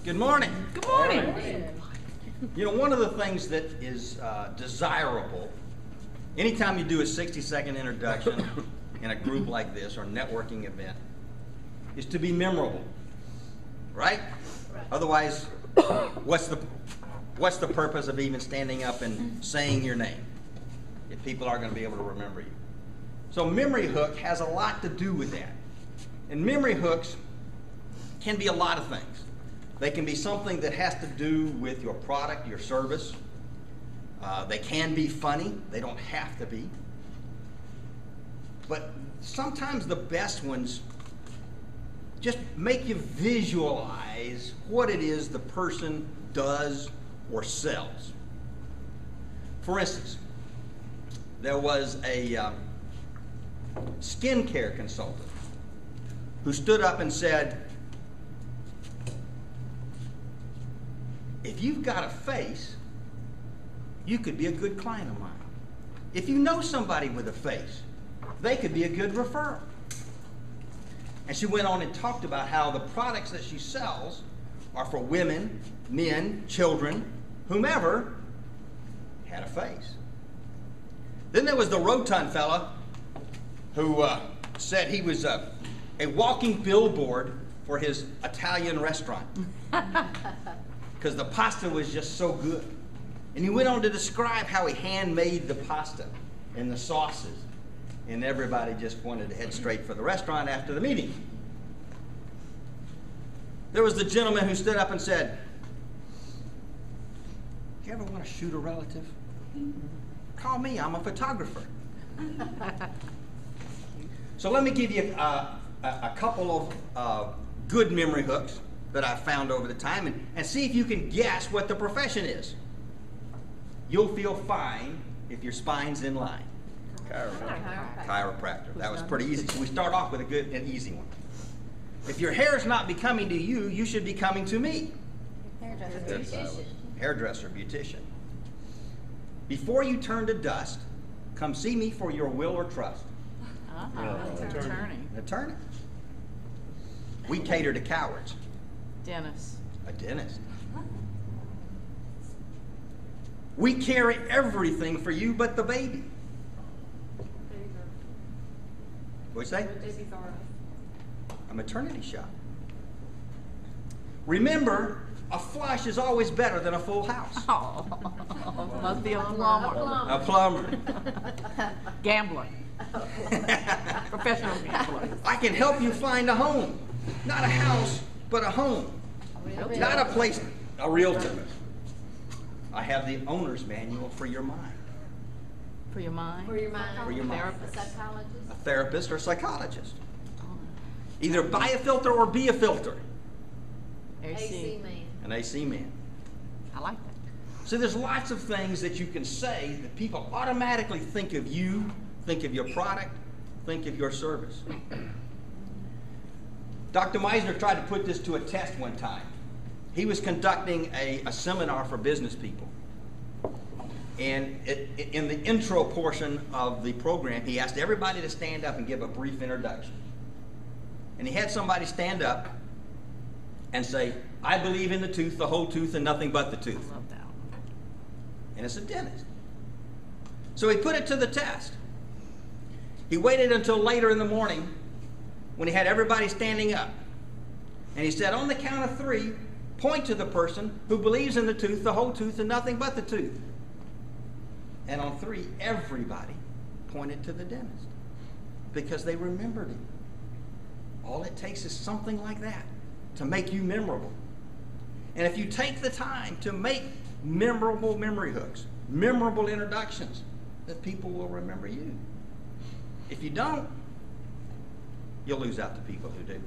Good morning. Good morning. You know, one of the things that is desirable, anytime you do a 60-second introduction in a group like this or networking event, is to be memorable, right? Otherwise, what's the purpose of even standing up and saying your name if people aren't going to be able to remember you? So memory hook has a lot to do with that. And memory hooks can be a lot of things. They can be something that has to do with your product, your service. They can be funny. They don't have to be. But sometimes the best ones just make you visualize what it is the person does or sells. For instance, there was a skincare consultant who stood up and said, if you've got a face, you could be a good client of mine. If you know somebody with a face, they could be a good referral. And she went on and talked about how the products that she sells are for women, men, children, whomever had a face. Then there was the rotund fella who said he was a walking billboard for his Italian restaurant because the pasta was just so good. And he went on to describe how he handmade the pasta and the sauces. And everybody just wanted to head straight for the restaurant after the meeting. There was the gentleman who stood up and said, "You ever want to shoot a relative? Call me, I'm a photographer." So let me give you a couple of good memory hooks that I've found over the time and see if you can guess what the profession is. You'll feel fine if your spine's in line. Chiropractor. That was pretty easy. So we start off with an easy one. If your hair is not becoming to you, you should be coming to me. Hairdresser, beautician. Before you turn to dust, come see me for your will or trust. Attorney. We cater to cowards. Dentist. A dentist. We carry everything for you but the baby. What'd you say? A maternity shop. Remember, a flush is always better than a full house. Oh, must be a plumber. A plumber. Gambler. Professional gambler. I can help you find a home. Not a house, but a home. Not a place, a realtor. I have the owner's manual for your mind. For your mind? For your mind. For your mind. A psychologist. A therapist or a psychologist. Either buy a filter or be a filter. AC man. An AC man. I like that. So there's lots of things that you can say that people automatically think of you, think of your product, think of your service. Dr. Meisner tried to put this to a test one time. He was conducting a seminar for business people. And in the intro portion of the program, he asked everybody to stand up and give a brief introduction. And he had somebody stand up and say, "I believe in the tooth, the whole tooth, and nothing but the tooth." Love that. And it's a dentist. So he put it to the test. He waited until later in the morning when he had everybody standing up. And he said, on the count of 3, point to the person who believes in the tooth, the whole tooth, and nothing but the tooth. And on 3, everybody pointed to the dentist because they remembered him. All it takes is something like that to make you memorable. And if you take the time to make memorable memory hooks, memorable introductions, then people will remember you. If you don't, you'll lose out to people who do.